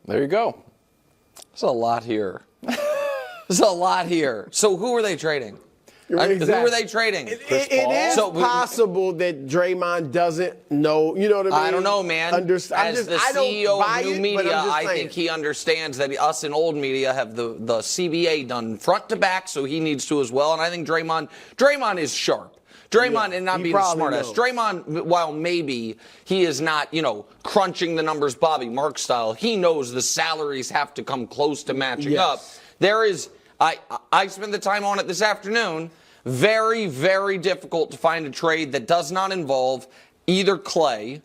There you go. There's a lot here. There's a lot here. So who are they trading? Exactly. Who are they trading? It is possible that Draymond doesn't know. You know what I mean? I don't know, man. As the CEO of new media, I think he understands that us in old media have the CBA done front to back, so he needs to as well. And I think Draymond is sharp. Draymond, and not being a smartass. Draymond, while maybe he is not, crunching the numbers Bobby Mark style, he knows the salaries have to come close to matching up. There is, I spent the time on it this afternoon. Very, very difficult to find a trade that does not involve either Clay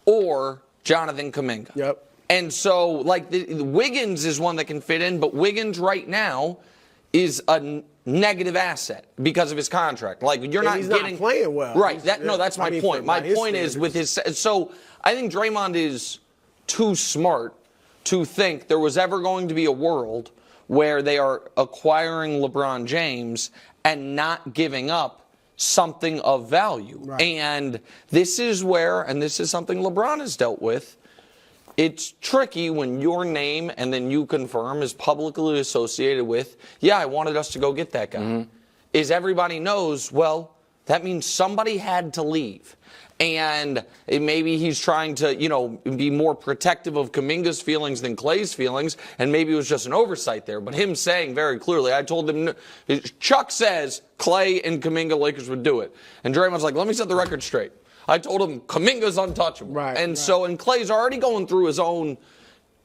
or Jonathan Kuminga. Yep. And so, Wiggins is one that can fit in, but Wiggins right now is a negative asset because of his contract. You're not getting playing well. Right. That's my point. My point is with his. So I think Draymond is too smart to think there was ever going to be a world where they are acquiring LeBron James and not giving up something of value. Right. And this is where, and this is something LeBron has dealt with, it's tricky when your name and then you confirm is publicly associated with, I wanted us to go get that guy. Mm-hmm. Is everybody knows, well, that means somebody had to leave. And maybe he's trying to, be more protective of Kuminga's feelings than Clay's feelings, and maybe it was just an oversight there. But him saying very clearly, I told him, Chuck says Clay and Kuminga Lakers would do it. And Draymond's like, let me set the record straight. I told him Kuminga's untouchable. Right, and Clay's already going through his own,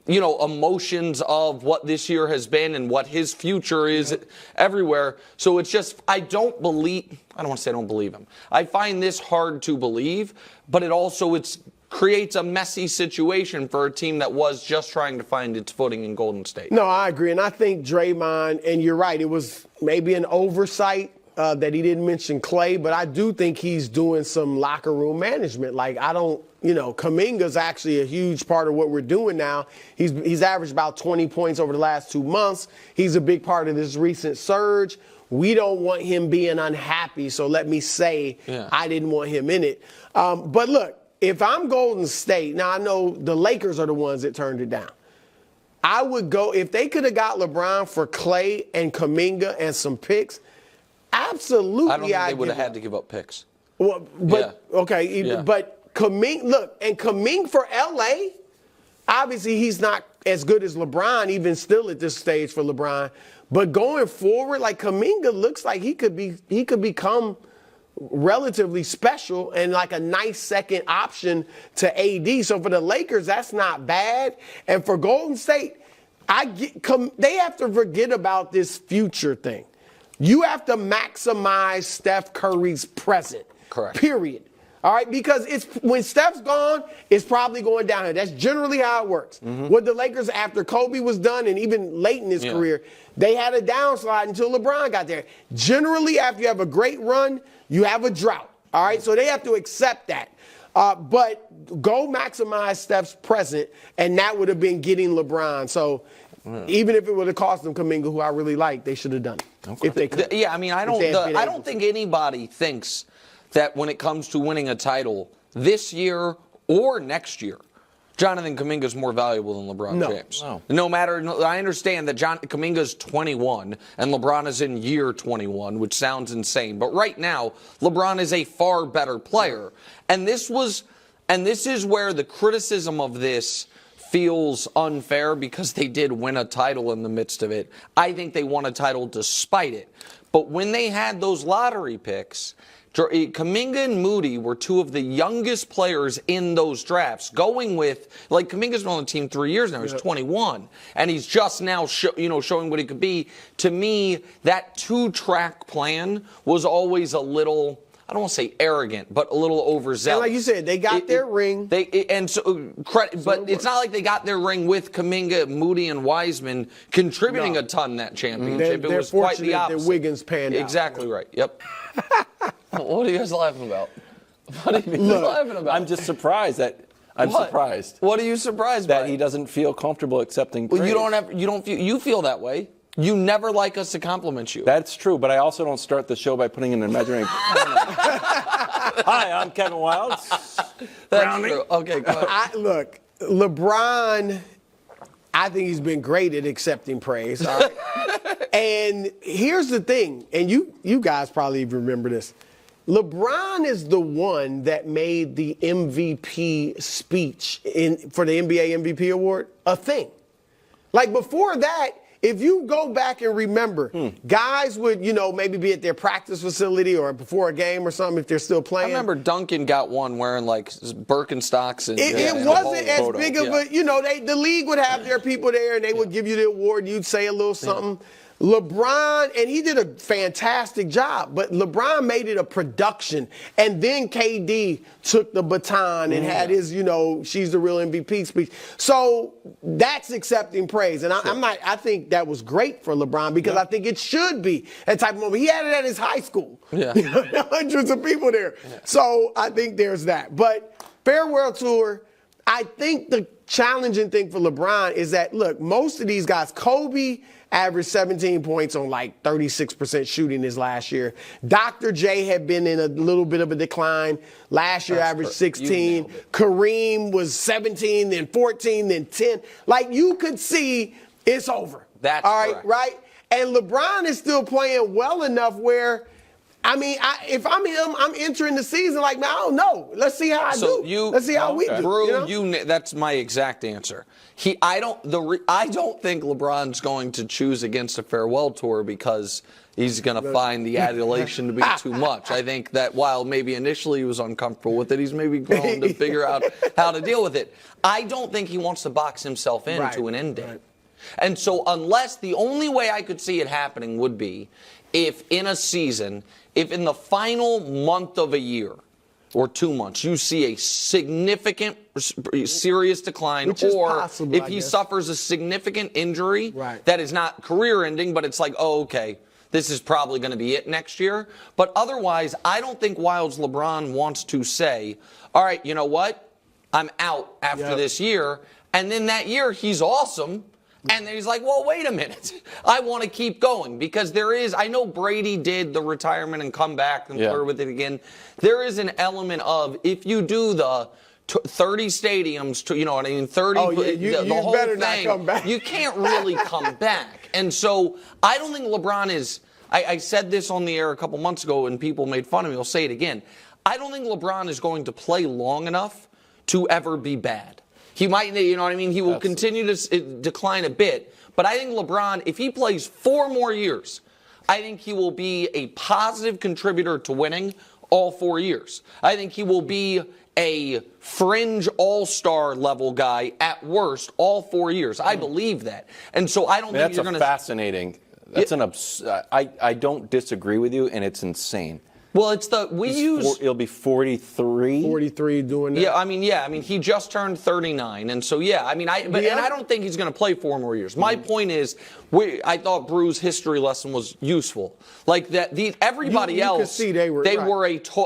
emotions of what this year has been and what his future is everywhere. So it's just, I don't want to say I don't believe him. I find this hard to believe, but it creates a messy situation for a team that was just trying to find its footing in Golden State. No, I agree. And I think Draymond, and you're right, it was maybe an oversight that he didn't mention Clay, but I do think he's doing some locker room management. Kuminga's actually a huge part of what we're doing now. He's averaged about 20 points over the last 2 months. He's a big part of this recent surge. We don't want him being unhappy, so let me say I didn't want him in it. But look, if I'm Golden State, now I know the Lakers are the ones that turned it down. I would go, if they could have got LeBron for Clay and Kuminga and some picks, absolutely. I don't think they would have had to give up picks. Well, but but Kuminga for LA, obviously he's not as good as LeBron, even still at this stage for LeBron. But going forward, Kuminga looks like he could become relatively special and like a nice second option to AD. So for the Lakers, that's not bad. And for Golden State, they have to forget about this future thing. You have to maximize Steph Curry's present. Correct. Period. All right? Because when Steph's gone, it's probably going downhill. That's generally how it works. Mm-hmm. With the Lakers, after Kobe was done and even late in his career, they had a downslide until LeBron got there. Generally, after you have a great run, you have a drought. All right? So they have to accept that. But go maximize Steph's present, and that would have been getting LeBron. So even if it would have cost them Kuminga, who I really like, they should have done it. Okay. If they could. Yeah, I don't think anybody thinks that when it comes to winning a title this year or next year, Jonathan Kuminga is more valuable than LeBron James. No matter, I understand that Kuminga is 21 and LeBron is in year 21, which sounds insane. But right now, LeBron is a far better player. And this is where the criticism of this feels unfair because they did win a title in the midst of it. I think they won a title despite it. But when they had those lottery picks, Kuminga and Moody were two of the youngest players in those drafts. Going with, Kuminga's been on the team 3 years now. He's 21. And he's just now showing what he could be. To me, that two-track plan was always a little, I don't want to say arrogant, but a little overzealous. And like you said, they got their ring. But it's not like they got their ring with Kuminga, Moody, and Wiseman contributing a ton in that championship. It was quite the opposite. That Wiggins panned out. Exactly right. Yep. What are you guys laughing about? What are you laughing about? I'm just surprised that. Surprised. What are you surprised by? That he doesn't feel comfortable accepting praise. Well, you feel that way. You never like us to compliment you. That's true, but I also don't start the show by putting in an imaginary. Hi, I'm Kevin Wildes. That's true. Okay, go ahead. Look, LeBron, I think he's been great at accepting praise. All right? And here's the thing, and you guys probably even remember this. LeBron is the one that made the MVP speech for the NBA MVP award a thing. Like before that, if you go back and remember, guys would, maybe be at their practice facility or before a game or something if they're still playing. I remember Duncan got one wearing like Birkenstocks and it wasn't as big of a, the league would have their people there and they would give you the award and you'd say a little something. LeBron, and he did a fantastic job, but LeBron made it a production. And then KD took the baton and had his, she's the real MVP speech. So that's accepting praise. And I think that was great for LeBron because I think it should be that type of moment. He had it at his high school. Yeah. Hundreds of people there. Yeah. So I think there's that. But farewell tour, I think the challenging thing for LeBron is that, look, most of these guys, Kobe averaged 17 points on like 36% shooting his last year. Dr. J had been in a little bit of a decline. Last year averaged 16. Kareem was 17, then 14, then 10. Like you could see it's over. That's all right, correct. right? And LeBron is still playing well enough where, if I'm him, I'm entering the season like, man, I don't know. Let's see how I do. Let's see how we do. Brew, that's my exact answer. I don't think LeBron's going to choose against a farewell tour because he's going to find the adulation to be too much. I think that while maybe initially he was uncomfortable with it, he's maybe grown to figure out how to deal with it. I don't think he wants to box himself into an end date. Right. And so the only way I could see it happening would be if in a season, if in the final month of a year or 2 months, you see a significant, serious decline, or possible, if he suffers a significant injury that is not career-ending, but it's like, oh, okay, this is probably going to be it next year. But otherwise, I don't think Wildes LeBron wants to say, all right, you know what? I'm out after this year. And then that year, he's awesome. And then he's like, well, wait a minute. I want to keep going because I know Brady did the retirement and come back and flirt with it again. There is an element of if you do the 30 stadiums, 30, the whole better thing, not come back. You can't really come back. And so I don't think LeBron is, I said this on the air a couple months ago and people made fun of me. I'll say it again. I don't think LeBron is going to play long enough to ever be bad. He might, He will continue to decline a bit. But I think LeBron, if he plays 4 more years, I think he will be a positive contributor to winning all 4 years. I think he will be a fringe all-star level guy at worst all 4 years. I believe that. And so I don't think you're going to... That's fascinating. That's I don't disagree with you, and it's insane. Well, it'll be 43. 43 doing that. Yeah, he just turned 39, and so and I don't think he's going to play 4 more years. My point is, I thought Brew's history lesson was useful. Like that, everybody else, could see they were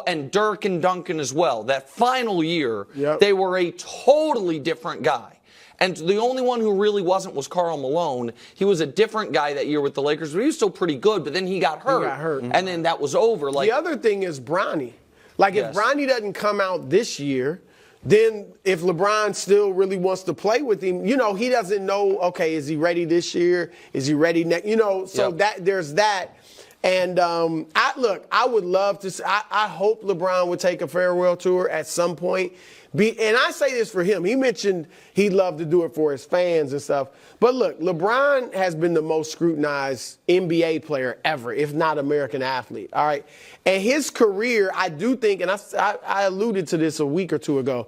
and Dirk and Duncan as well. That final year, they were a totally different guy. And the only one who really wasn't was Karl Malone. He was a different guy that year with the Lakers, but he was still pretty good. But then he got hurt. And then that was over. The other thing is Bronny. If Bronny doesn't come out this year, then if LeBron still really wants to play with him, he doesn't know, okay, is he ready this year? Is he ready next? That there's that. And I would love to. I hope LeBron would take a farewell tour at some point. And I say this for him. He mentioned he'd love to do it for his fans and stuff. But look, LeBron has been the most scrutinized NBA player ever, if not American athlete. All right. And his career, I do think, and I alluded to this a week or two ago,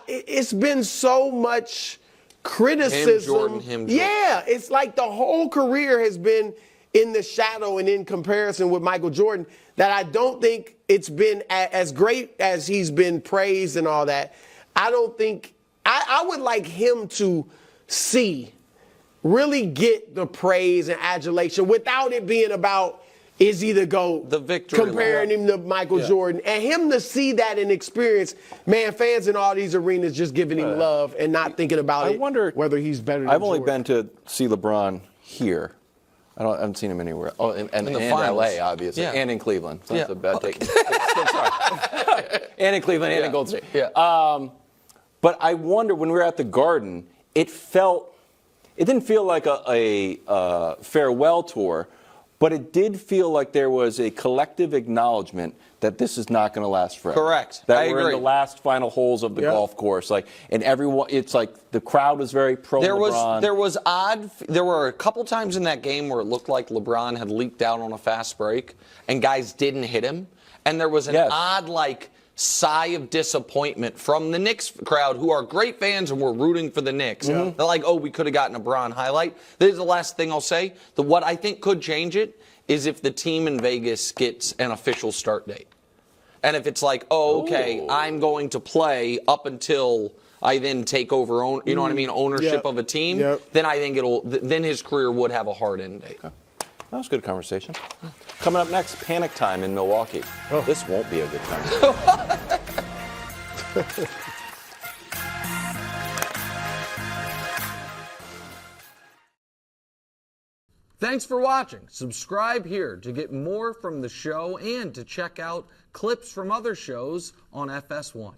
it's been so much criticism. Him, Jordan. Yeah. It's like the whole career has been in the shadow and in comparison with Michael Jordan that I don't think it's been as great as he's been praised and all that. I don't think I would like him to really get the praise and adulation without it being about is he the GOAT, the victory, comparing him to Michael Jordan, and him to see that and experience, man, fans in all these arenas just giving him love and not thinking about whether he's better than I've only Jordan. been to see LeBron here. I haven't seen him anywhere. Oh, and in LA, obviously, and in Cleveland. So that's a bad take. And in Cleveland, and in Golden State. Yeah. But I wonder, when we were at the Garden, it felt it didn't feel like a farewell tour, but it did feel like there was a collective acknowledgement that this is not going to last forever. Correct. That I we're agree. in the last final holes of the golf course. And everyone, it's like the crowd was very pro LeBron. There were a couple times in that game where it looked like LeBron had leaked out on a fast break and guys didn't hit him. And there was an odd, sigh of disappointment from the Knicks crowd, who are great fans and were rooting for the Knicks. They're like, oh, we could have gotten a Bron highlight. This is the last thing I'll say. What I think could change it is if the team in Vegas gets an official start date. And if it's like, I'm going to play up until I then take over, ownership of a team, then I think then his career would have a hard end date. Okay. That was a good conversation. Coming up next, panic time in Milwaukee. This won't be a good time. Thanks for watching. Subscribe here to get more from the show and to check out clips from other shows on FS1.